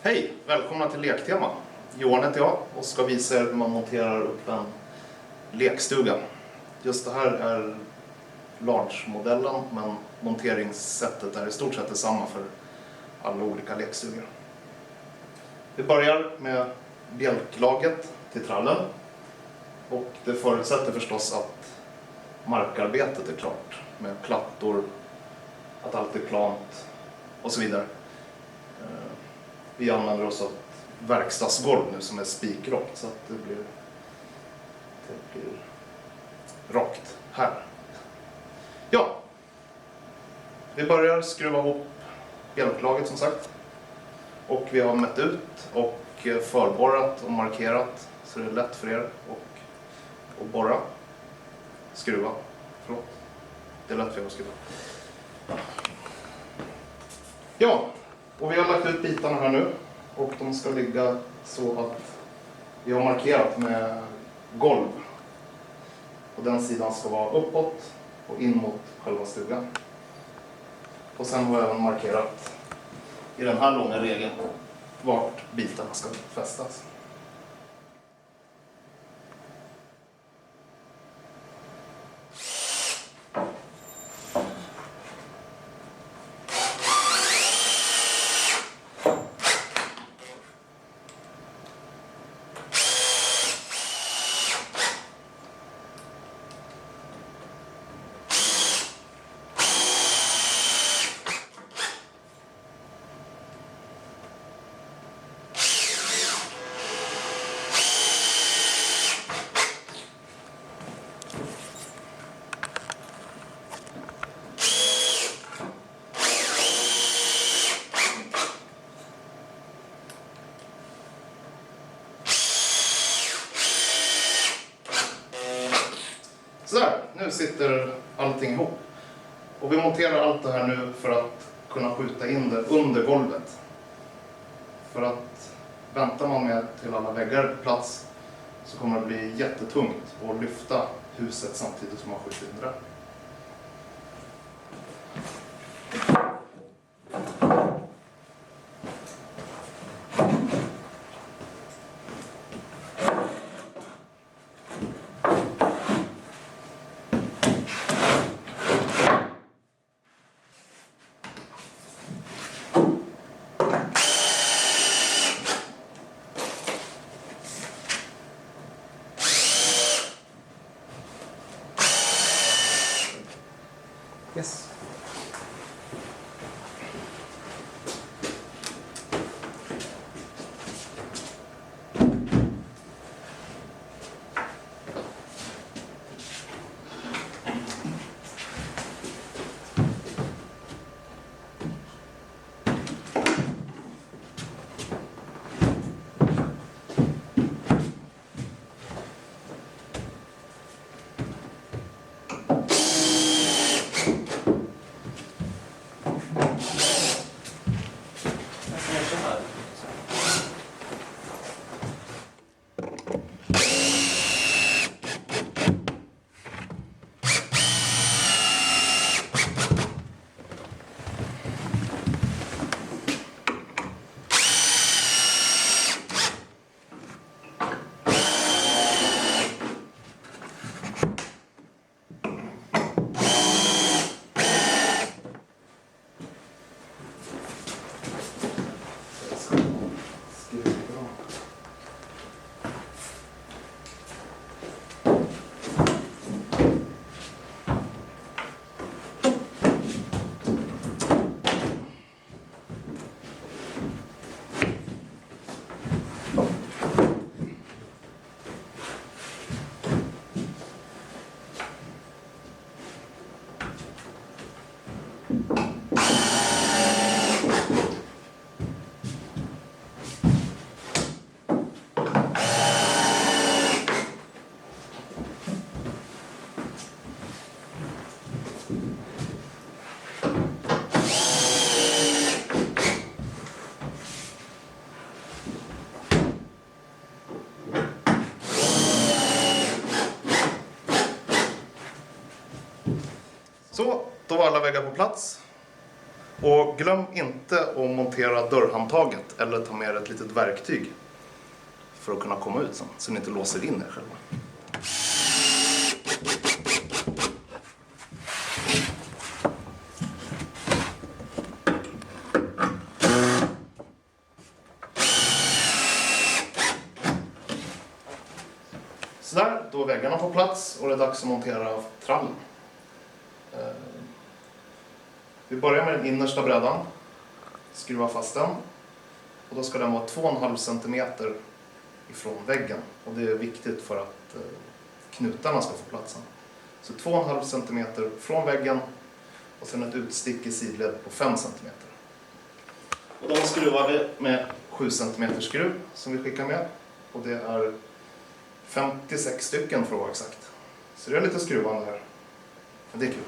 Hej! Välkomna till Lektema. Johan heter jag och ska visa er hur man monterar upp en lekstuga. Just det här är large-modellen, men monteringssättet är i stort sett detsamma för alla olika lekstugor. Vi börjar med bjälklaget till trallen. Och det förutsätter förstås att markarbetet är klart med plattor, att allt är plant och så vidare. Vi använder oss av ett verkstadsgolv nu som är spikrakt så att det blir rakt här. Ja, vi börjar skruva ihop bjälklaget som sagt. Och vi har mätt ut och förborrat och markerat så det är lätt för er att borra. Skruva, förlåt. Det är lätt för er att skruva. Ja, och vi har lagt ut bitarna här nu och de ska ligga så att vi har markerat med golv. Och den sidan ska vara uppåt och in mot själva stugan. Och sen har jag även markerat i den här långa regeln vart bitarna ska fästas. Sådär, nu sitter allting ihop. Och vi monterar allt det här nu för att kunna skjuta in det under golvet. För att väntar man med till alla väggar är på plats så kommer det bli jättetungt att lyfta huset samtidigt som man skjuter in det. Yes. Så, då var alla väggar på plats. Och glöm inte att montera dörrhandtaget eller ta med ett litet verktyg för att kunna komma ut sen, så ni inte låser in er själva. Sådär, då är väggarna på plats och det är dags att montera trallen. Vi börjar med den innersta brädan, skruva fast den, och då ska den vara 2,5 cm ifrån väggen, och det är viktigt för att knutarna ska få platsen. Så 2,5 cm från väggen och sen ett utstick i sidled på 5 cm. Och de skruvar vi med 7 cm skruv som vi skickar med, och det är 56 stycken för att vara exakt. Så det är lite skruvande här, men det är kul.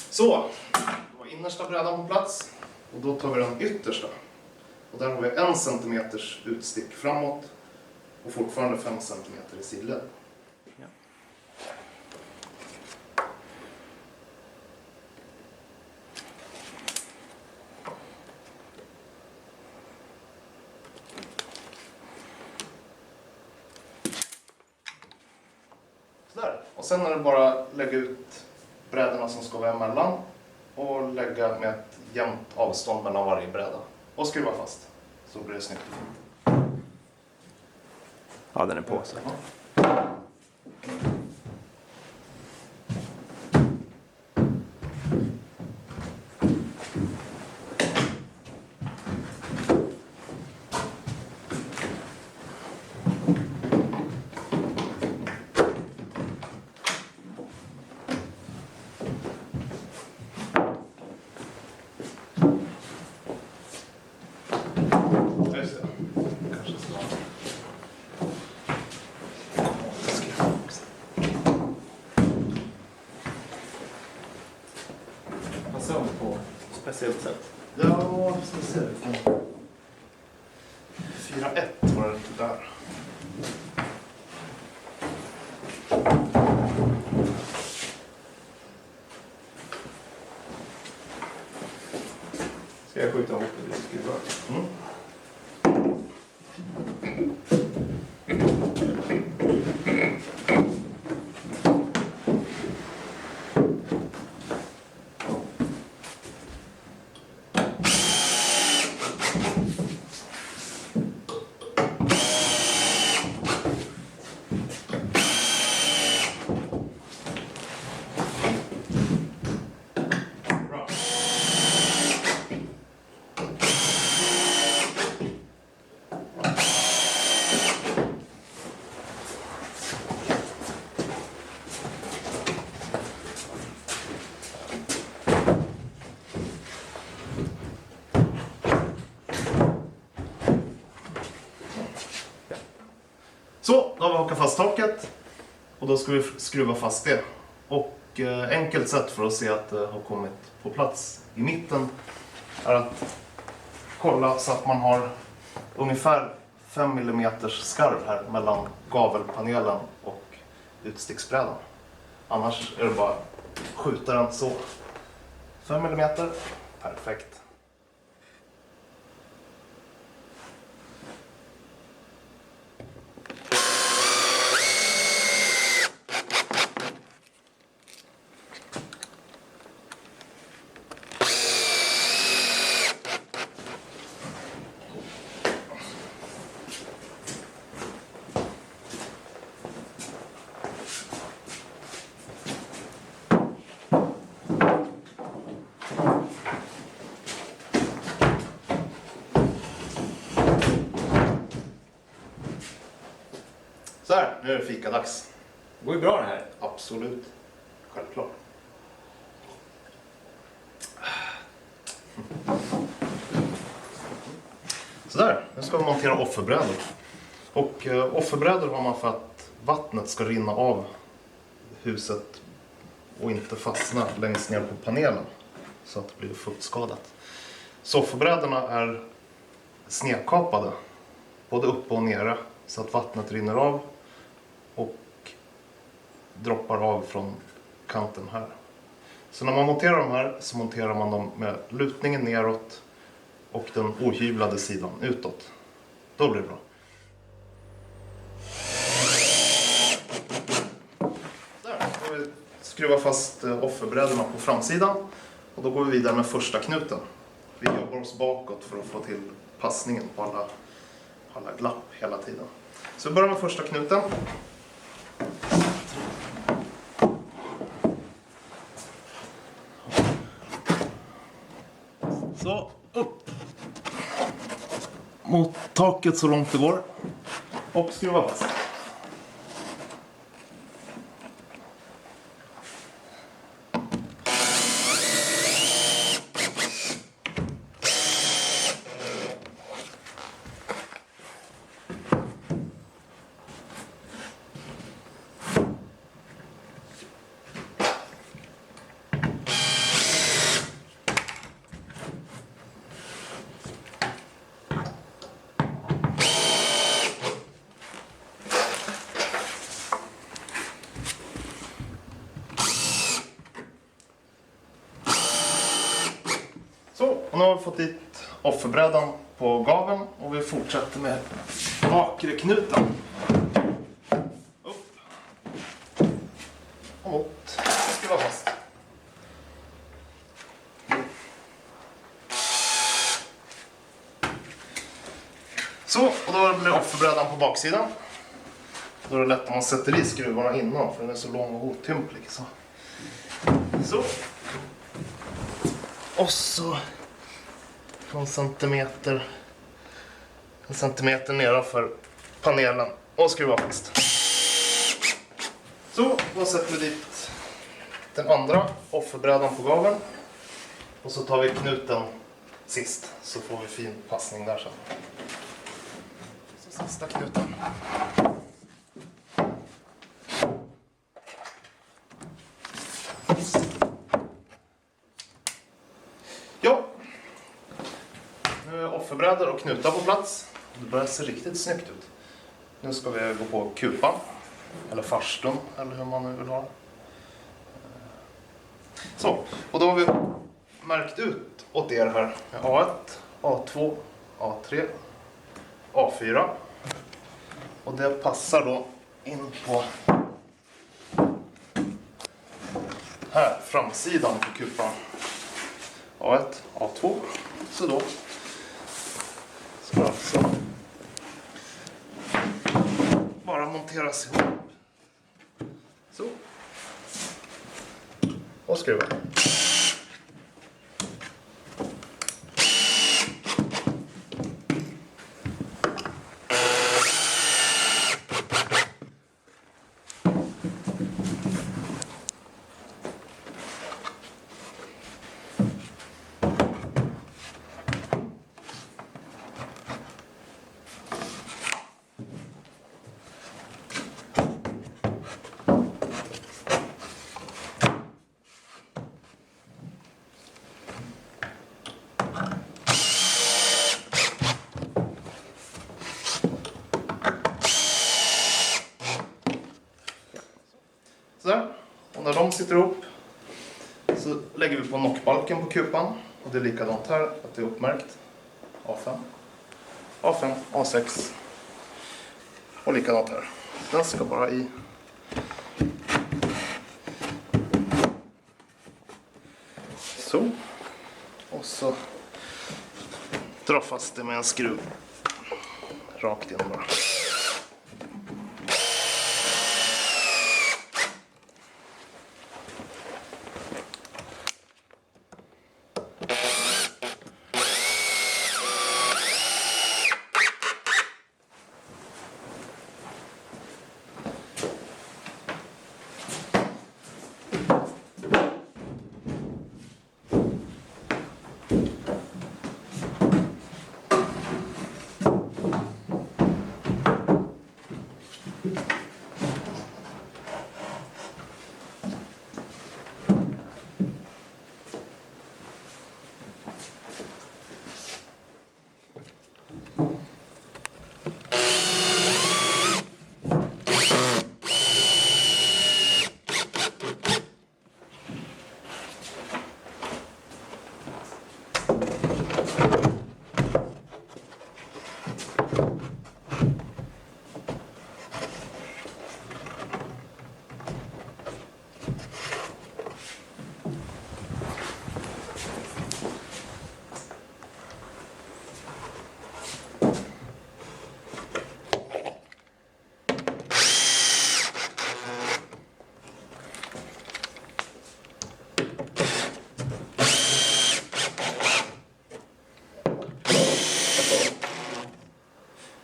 Så, då var innersta brädan på plats, och då tar vi den yttersta. Och där har vi 1 cm utstick framåt och fortfarande 5 cm i sidled. Ja. Sådär, och sen är det bara att lägga ut brädorna som ska vara emellan och lägga med ett jämnt avstånd mellan varje bräda och skruva fast, så blir det snyggt. Ja, den är på. Så. Just det. Kanske så. Passar de på speciellt sätt? Ja, ska vi se. 4-1 var det där. Ska jag skjuta ihop det lite skruvar? Mm. Bra. Så, då har vi hakat fast taket och då ska vi skruva fast det. Och enkelt sätt för att se att det har kommit på plats i mitten är att kolla så att man har ungefär 5 mm skarv här mellan gavelpanelen och utsticksbrädan. Annars är det bara att skjuta den så. 5 mm, perfekt. Så här, nu är det fikadags. Det går ju bra det här. Absolut. Självklart. Sådär, nu ska vi montera offerbrädor. Och offerbrädor har man för att vattnet ska rinna av huset och inte fastna längst ner på panelen så att det blir fuktskadat. Så offerbrädorna är snedkapade både uppe och nere så att vattnet rinner av och droppar av från kanten här. Så när man monterar de här så monterar man dem med lutningen neråt och den ohyvlade sidan utåt. Då blir det bra. Där, då vi skruvar fast offerbrädorna på framsidan och då går vi vidare med första knuten. Vi jobbar oss bakåt för att få till passningen på alla glapp hela tiden. Så vi börjar med första knuten. Så, upp mot taket så långt det går och skruva fast. Så, och nu har vi fått dit offerbrädan på gaveln och vi fortsätter med bakre knuten. Upp. Och mot. Skruva fast. Så, och då blir offerbrädan på baksidan. Då är det lätt om man sätter i skruvarna innan för den är så lång och otymplig. Så. Och så en centimeter nedanför panelen och skruva fast. Så, då sätter vi dit den andra offerbrädan på gaveln. Och så tar vi knuten sist så får vi fin passning där sen. Så sista knuten. Ja, nu är offerbrädor och knutar på plats. Det börjar se riktigt snyggt ut. Nu ska vi gå på kupan, eller farstun, eller hur man nu vill ha det. Så, och då har vi märkt ut åt er här A1, A2, A3, A4. Och det passar då in på här, framsidan på kupan. A1, A2. Så då ska det alltså bara monteras ihop. Så. Och skruva. Sådär. Och när de sitter ihop så lägger vi på knockbalken på kupan. Och det är likadant här, att det är uppmärkt. A5, A5, A6. Och likadant här. Den ska bara i. Så. Och så dra fast det med en skruv. Rakt in bara.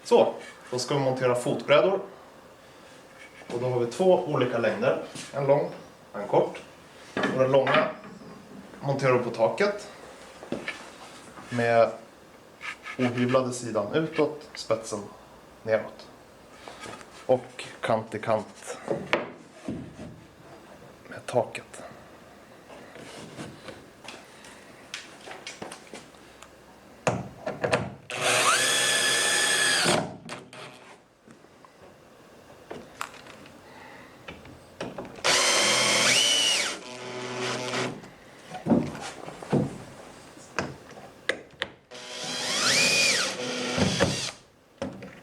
Så, då ska vi montera fotbrädor. Och då har vi 2 olika längder. En lång och en kort. Och den långa monterar du på taket. Med ohyvlade sidan utåt, spetsen neråt. Och kant i kant med taket.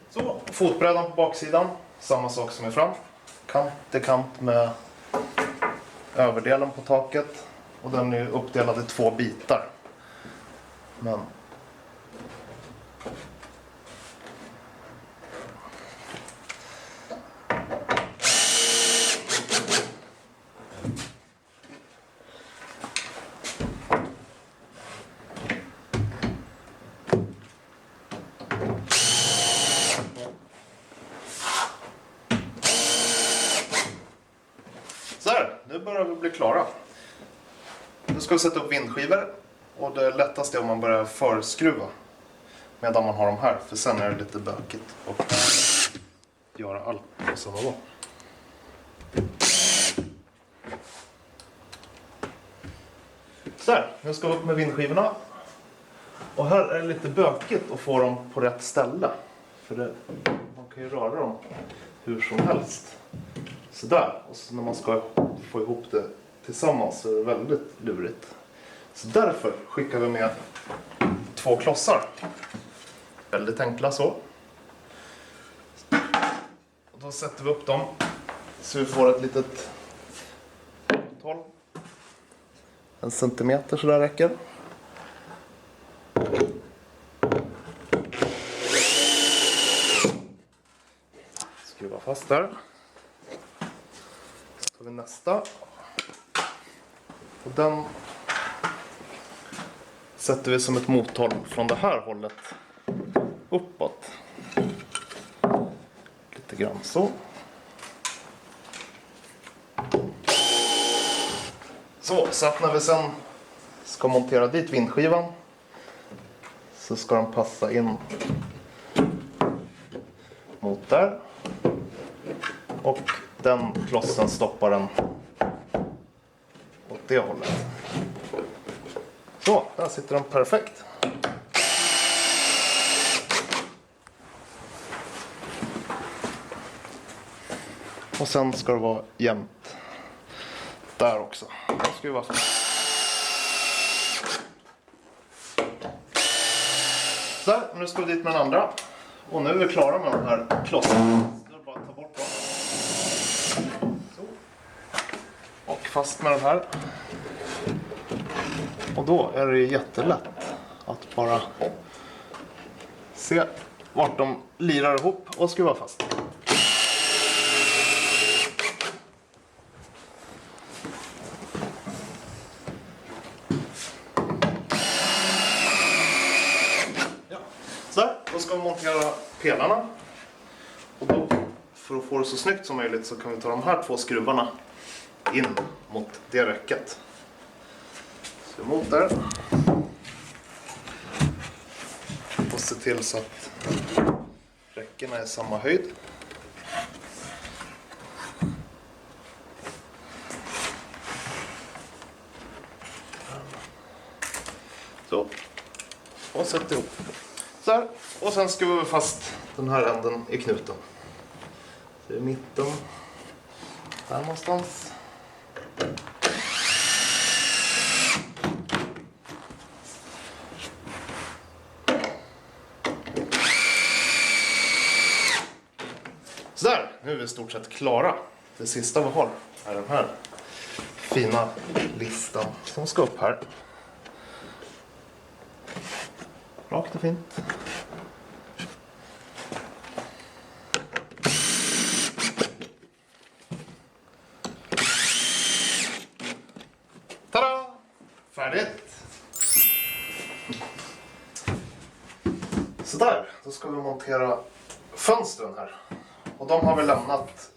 Så, fotbrädan på baksidan, samma sak som i fram. Kant till kant med överdelen på taket. Och den är uppdelad i 2 bitar. Men så här, nu börjar vi bli klara. Nu ska vi sätta upp vindskivor. Och det lättaste är om man börjar förskruva medan man har dem här. För sen är det lite bökigt att göra allt på samma gång. Så här, nu ska vi upp med vindskivorna. Och här är det lite bökigt att få dem på rätt ställe. För man kan ju röra dem hur som helst. Så där. Och så när man ska få ihop det tillsammans så är det väldigt lurigt. Så därför skickar vi med 2 klossar. Väldigt enkla så. Och då sätter vi upp dem så vi får ett litet 12. 1 centimeter så där räcker. Skruva fast där. Så tar vi nästa. Och den sätter vi som ett mothåll från det här hållet uppåt. Lite grann så. Så att när vi sen ska montera dit vindskivan så ska den passa in mot där. Och den klossen stoppar den åt det hållet. Så, där sitter den perfekt. Och sen ska det vara jämnt där också. Jag skruvar fast. Så här, nu ska vi dit med den andra. Och nu är vi klara med de här klossarna. Så det är bara att ta bort dem. Så. Och fast med den här. Och då är det jättelätt att bara se vart de lirar ihop och skruva fast. Ja. Så här, då ska vi montera pelarna. Och då, för att få det så snyggt som möjligt så kan vi ta de här 2 skruvarna in mot det räcket. Så emot där. Och se till så att räckena är samma höjd. Så. Och sätter ihop. Så här. Och sen skruvar vi fast den här änden i knuten. Så i mitten. Där någonstans. nu är vi i stort sett klara. Det sista vi har är den här fina listan som ska upp här. Rakt och fint. Tada! Färdigt! Sådär, då ska vi montera fönstren här. Och de har vi lämnat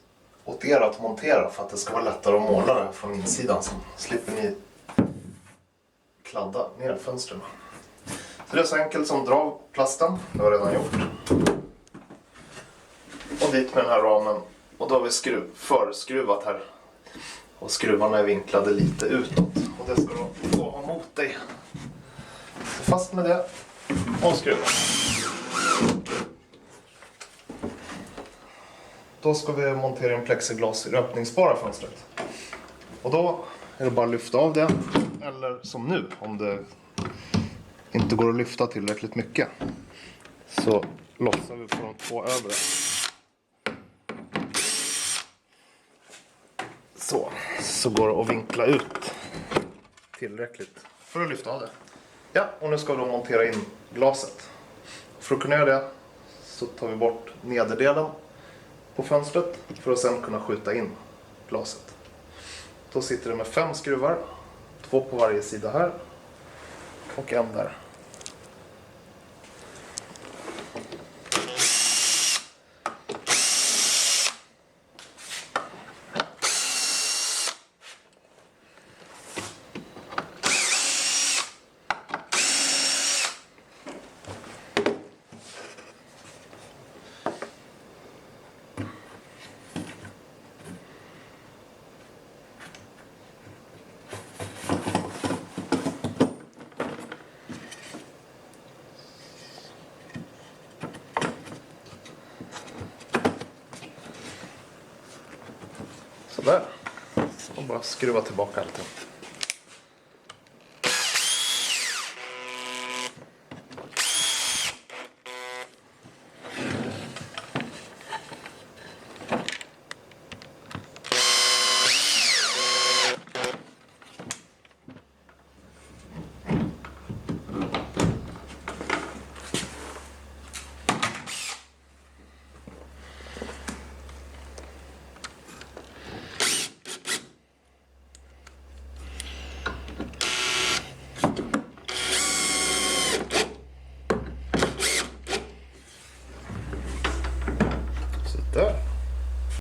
åt er att montera för att det ska vara lättare att måla det från insidan. Så slipper ni kladda ner fönstren. Så det är så enkelt som dra av plasten, det har jag redan gjort. Och dit med den här ramen. Och då har vi förskruvat här. Och skruvarna är vinklade lite utåt. Och det ska då gå ha mot dig. Så fast med det och skruva. Då ska vi montera in plexiglas i det öppningsbara fönstret. Och då är det bara att lyfta av det. Eller som nu, om det inte går att lyfta tillräckligt mycket. Så lossar vi på de två övre. Så går det att vinkla ut tillräckligt för att lyfta av det. Ja, och nu ska vi då montera in glaset. För att kunna göra det så tar vi bort nederdelen på fönstret för att sedan kunna skjuta in glaset. Då sitter det med 5 skruvar, 2 på varje sida här och en där. Sådär. Och bara skruva tillbaka allting.